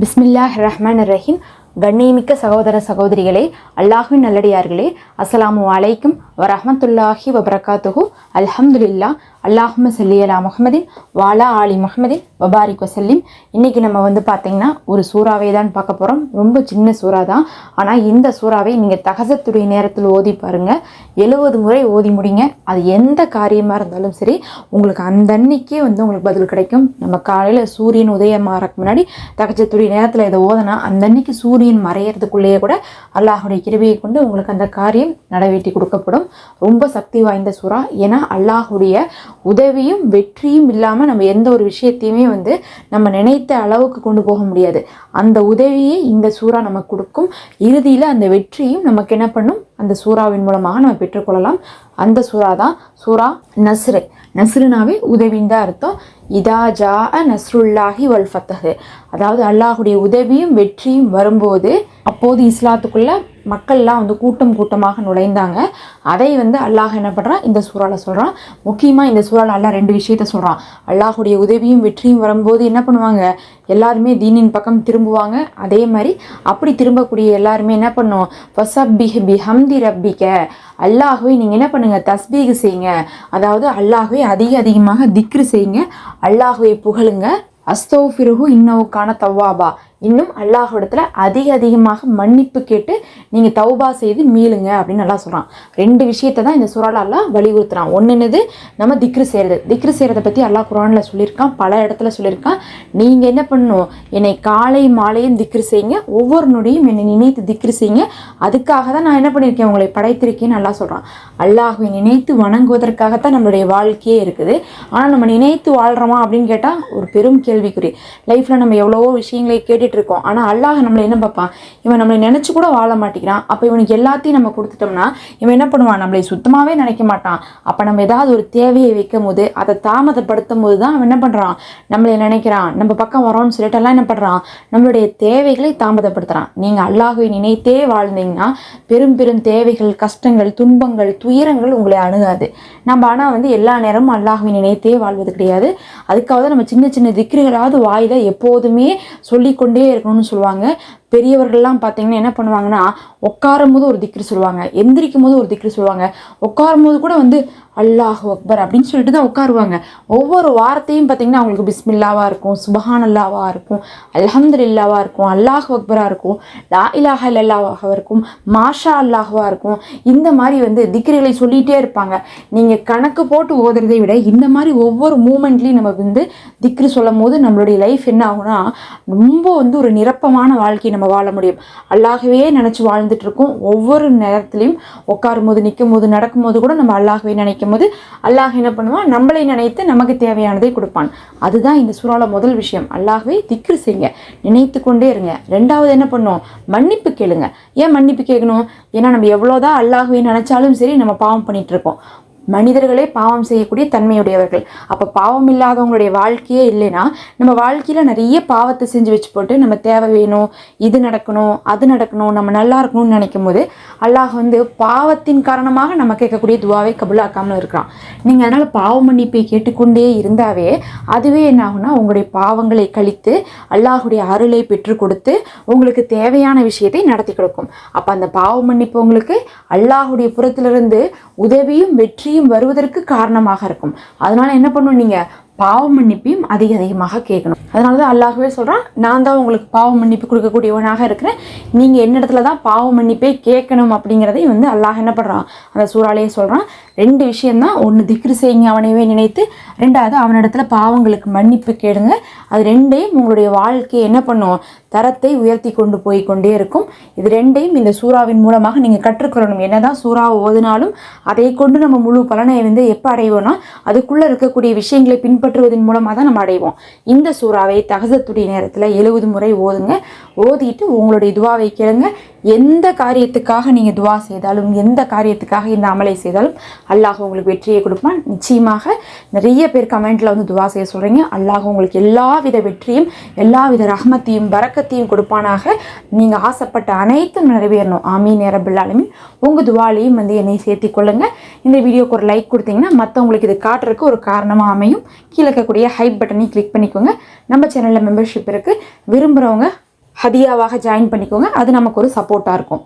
பிஸ்மில்லாஹிர் ரஹ்மானிர் ரஹீம். கண்ணியமிக்க சகோதர சகோதரிகளே, அல்லாஹ்வின் நல்லடியார்களே, அஸ்ஸலாமு அலைக்கும் வரஹ்மத்துல்லாஹி வபரகாத்துஹு. அல்ஹம்துலில்லாஹ். அல்லாஹும்ம ஸல்லி அலா முஹம்மதின் வாலா ஆலி முஹம்மதின் வபாரிக் வசல்லிம். இன்றைக்கி நம்ம பார்த்திங்கன்னா ஒரு சூறாவை தான் பார்க்க போகிறோம். ரொம்ப சின்ன சூறா தான். ஆனால் இந்த சூறாவை நீங்கள் தஹஜ்ஜுடைய நேரத்தில் ஓதி பாருங்கள். 70 முறை ஓதி முடிங்க. அது எந்த காரியமாக இருந்தாலும் சரி, உங்களுக்கு அந்த அன்னைக்கே உங்களுக்கு பதில் கிடைக்கும். நம்ம காலையில் சூரியன் உதயமாகறதுக்கு முன்னாடி தஹஜ்ஜுடைய நேரத்தில் இதை ஓதனா அந்த அன்னைக்கு சூரியன் மறையிறதுக்குள்ளேயே கூட அல்லாஹுடைய கிருபையை கொண்டு உங்களுக்கு அந்த காரியம் நடவேற்றி கொடுக்கப்படும். ரொம்ப சக்தி வாய்ந்த சூறா. ஏன்னா அல்லாஹுடைய உதவியும் வெற்றியும் இல்லாமல் நம்ம எந்த ஒரு விஷயத்தையுமே நம்ம நினைத்த அளவுக்கு கொண்டு போக முடியாது. அந்த உதவியை இந்த சூறா நமக்கு கொடுக்கும். இறுதியில் அந்த வெற்றியும் நமக்கு என்ன பண்ணும், அந்த சூறாவின் மூலமாக நம்ம பெற்றுக்கொள்ளலாம். அந்த சூறா தான் சூறா நஸ்ரு. நஸ்ருனாவே உதவின்னு தான் அர்த்தம். இதா ஜா நஸ்ருல்லாஹி வல் ஃபத்ஹு, அதாவது அல்லாஹுடைய உதவியும் வெற்றியும் வரும்போது அப்போது இஸ்லாத்துக்குள்ள மக்கள்லாம் கூட்டம் கூட்டமாக நுழைந்தாங்க. அதை அல்லாஹ் என்ன பண்ணுறான், இந்த சூறாவில் சொல்கிறான். முக்கியமாக இந்த சூறாவில் அல்லாஹ் 2 விஷயத்த சொல்கிறான். அல்லாஹுடைய உதவியும் வெற்றியும் வரும்போது என்ன பண்ணுவாங்க, எல்லாருமே தீனின் பக்கம் திரும்புவாங்க. அதே மாதிரி அப்படி திரும்பக்கூடிய எல்லாருமே என்ன பண்ணும், ஃபஸப்பிஹ் பிஹம்தி ரப்பிக, அல்லாஹ்வை நீங்கள் என்ன பண்ணுங்கள், தஸ்பீக் செய்யுங்க. அதாவது அல்லாஹ்வை அதிகமாக திக்ரு செய்யுங்க, அல்லாஹ்வை புகழுங்க. அஸ்தௌஃபிருஹு இன்னவுக்கான தவ்வாபா, இன்னும் அல்லாஹ்விடத்தில் அதிகமாக மன்னிப்பு கேட்டு நீங்கள் தௌபா செய்து மீளுங்க அப்படின்னு நல்லா சொல்கிறான். 2 விஷயத்தை தான் இந்த சூறாவில் அல்லாஹ் வலியுறுத்துறான். ஒன்று என்னது, நம்ம திக்ரு செய்கிறது. திக்ரு செய்கிறத பற்றி அல்லாஹ் குர்ஆனில் சொல்லியிருக்கான், பல இடத்துல சொல்லியிருக்கான். நீங்கள் என்ன பண்ணணும், என்னை காலை மாலையும் திக்ரு செய்யுங்க, ஒவ்வொரு நொடியும் என்னை நினைத்து திக்ரு செய்யுங்க. அதுக்காக தான் நான் என்ன பண்ணியிருக்கேன், உங்களை படைத்திருக்கேன்னு நல்லா சொல்கிறான். அல்லாஹ்வை நினைத்து வணங்குவதற்காகத்தான் நம்மளுடைய வாழ்க்கையே இருக்குது. ஆனால் நம்ம நினைத்து வாழ்கிறோமா அப்படின்னு கேட்டால் ஒரு பெரும் கேள்விக்குறி. லைஃப்பில் நம்ம எவ்வளவோ விஷயங்களை கேட்டுட்டு இருக்கோம். ஆனால் அல்லாஹ் நம்மளை என்ன பார்ப்பான், இவன் நம்மளை நினச்சி கூட வாழ மாட்டேங்கிறான். அப்போ இவனுக்கு எல்லாத்தையும் நம்ம கொடுத்துட்டோம்னா இவன் என்ன பண்ணுவான், நம்மளை சுத்தமாகவே நினைக்க மாட்டான். அப்போ நம்ம ஏதாவது ஒரு தேவையை வைக்கும் போது அதை தாமதப்படுத்தும் போது தான் அவன் என்ன பண்ணுறான், நம்மளை நினைக்கிறான், நம்ம பக்கம் வரோன்னு சொல்லிட்டு எல்லாம் என்ன பண்ணுறான், நம்மளுடைய தேவைகளை தாமதப்படுத்துகிறான். நீங்கள் அல்லாஹ்வை நினைத்தே வாழ்ந்தீங்கன்னா பெரும் தேவைகள், கஷ்டங்கள், துன்பங்கள், துயரங்கள் உங்களை அணுகாது. நம்ம ஆனால் எல்லா நேரமும் அல்லாஹ்வை நினைத்தே வாழ்வது கிடையாது. அதுக்காக தான் நம்ம சின்ன திக்ருகளாவது வாயில எப்போதுமே சொல்லிக்கொண்டே இருக்கணும்னு சொல்லுவாங்க. பெரியவர்கள்லாம் பார்த்தீங்கன்னா என்ன பண்ணுவாங்கன்னா, உட்காரும் போது ஒரு திக்ரு சொல்லுவாங்க, எந்திரிக்கும் போது ஒரு திக்ரு சொல்லுவாங்க, உட்காரும் போது கூட அல்லாஹ் அக்பர் அப்படின்னு சொல்லிட்டு தான் உட்காருவாங்க. ஒவ்வொரு வார்த்தையும் பார்த்தீங்கன்னா அவங்களுக்கு பிஸ்மில்லாவாக இருக்கும், சுபஹான் அல்லாவாக இருக்கும், அல்ஹம்துலில்லாவாக இருக்கும், அல்லாஹ் அக்பராக இருக்கும், லா இலாஹ இல்லல்லாவாக இருக்கும், மாஷா அல்லாஹ்வாக இருக்கும். இந்த மாதிரி திக்ருகளை சொல்லிகிட்டே இருப்பாங்க. நீங்கள் கணக்கு போட்டு ஓதுறதை விட இந்த மாதிரி ஒவ்வொரு மூமெண்ட்லேயும் நம்ம திக்ரு சொல்லும் போது நம்மளுடைய லைஃப் என்ன ஆகும்னா, ரொம்ப ஒரு நிரப்பமான வாழ்க்கையை நம்ம வாழ முடியும். அல்லாஹ்வே நினச்சி வாழ்ந்துட்டு இருக்கோம். ஒவ்வொரு நேரத்துலையும் உட்காரும் போது, நிற்கும் போது, நடக்கும் போது கூட நம்ம அல்லாஹ்வை நினைக்கும் போது அல்லாஹ் என்ன பண்ணுவான், நம்மளை நினைத்து நமக்கு தேவையானதை கொடுப்பான். அதுதான் இந்த சூறால முதல் விஷயம். அல்லாஹ்வை திக்ரு செய்யுங்க, நினைத்து கொண்டே இருங்க. 2வது என்ன பண்ணும், மன்னிப்பு கேளுங்க. ஏன் மன்னிப்பு கேட்கணும், ஏன்னா நம்ம எவ்வளோதான் அல்லாஹ்வை நினைச்சாலும் சரி நம்ம பாவம் பண்ணிட்டு இருக்கோம். மனிதர்களே பாவம் செய்யக்கூடிய தன்மையுடையவர்கள். அப்போ பாவம் இல்லாதவங்களுடைய வாழ்க்கையே இல்லைன்னா நம்ம வாழ்க்கையில் நிறைய பாவத்தை செஞ்சு வச்சு போட்டு நம்ம தேவை வேணும், இது நடக்கணும், அது நடக்கணும், நம்ம நல்லா இருக்கணும்னு நினைக்கும் போது அல்லாஹ் பாவத்தின் காரணமாக நம்ம கேட்கக்கூடிய துவாவை கபூலாக்காமல் இருக்கிறான். நீங்கள் அதனால் பாவ மன்னிப்பை கேட்டுக்கொண்டே இருந்தாவே அதுவே என்ன ஆகும்னா, உங்களுடைய பாவங்களை கழித்து அல்லாஹுடைய அருளை பெற்று கொடுத்து உங்களுக்கு தேவையான விஷயத்தை நடத்தி கொடுக்கும். அப்போ அந்த பாவ மன்னிப்பு உங்களுக்கு அல்லாஹுடைய புறத்திலிருந்து உதவியும் வெற்றியும் வருவதற்கு காரணமாக இருக்கும். அதனால என்ன பண்ணும், நீங்க பாவ மன்னிப்பையும் அதிகமாக கேட்கணும். அதனால தான் அல்லாஹ்வே சொல்கிறான், நான் தான் உங்களுக்கு பாவ மன்னிப்பு கொடுக்கக்கூடியவனாக இருக்கிறேன், நீங்கள் என்னிடத்துல தான் பாவ மன்னிப்பை கேட்கணும் அப்படிங்கிறதையும் அல்லாஹ் என்ன பண்ணுறான், அந்த சூறாலேயே சொல்கிறான். 2 விஷயந்தான். ஒன்று திக்ரு செய்யுங்க அவனையவே நினைத்து, 2வது அவனிடத்துல பாவங்களுக்கு மன்னிப்பு கேளுங்க. அது 2யும் உங்களுடைய வாழ்க்கையை என்ன பண்ணும், தரத்தை உயர்த்தி கொண்டு போய் கொண்டே இருக்கும். இது 2யும் இந்த சூறாவின் மூலமாக நீங்கள் கற்றுக்கொள்ளணும். என்னதான் சூறாவை ஓதினாலும் அதை கொண்டு நம்ம முழு பலனை எப்போ அடைவோம்னா, அதுக்குள்ளே இருக்கக்கூடிய விஷயங்களை பின்பற்றுவதன் மூலமாக தான் நம்ம அடைவோம். இந்த சூறாவை தஹஜ்ஜுடைய நேரத்தில் 70 முறை ஓதுங்க. ஓதிட்டு உங்களுடைய துவாவை கேளுங்க. எந்த காரியத்துக்காக நீங்கள் துவா செய்தாலும், எந்த காரியத்துக்காக இந்த அமலை செய்தாலும் அல்லாஹ் உங்களுக்கு வெற்றியை கொடுப்பான். நிச்சயமாக நிறைய பேர் கமெண்ட்டில் துவா செய்ய சொல்கிறீங்க. அல்லாஹ் உங்களுக்கு எல்லாவித வெற்றியும், எல்லாவித ரஹ்மத்தையும், பரக்கத்தையும் கொடுப்பானாக. நீங்கள் ஆசைப்பட்ட அனைத்தும் நிறைவேறணும். ஆமீன் யா ரப்பல் ஆலமீன். உங்கள் துவாலையும் என்னை சேர்த்தி கொள்ளுங்கள். இந்த வீடியோக்கு ஒரு லைக் கொடுத்தீங்கன்னா மற்றவங்களுக்கு இது காட்டுறதுக்கு ஒரு காரணமாக அமையும். கீழே இருக்கக்கூடிய ஹைப் பட்டனை கிளிக் பண்ணிக்கோங்க. நம்ம சேனலில் மெம்பர்ஷிப் இருக்குது. விரும்புகிறவங்க ஹதியாவாக ஜாயின் பண்ணிக்கோங்க. அது நமக்கு ஒரு சப்போர்ட்டாக இருக்கும்.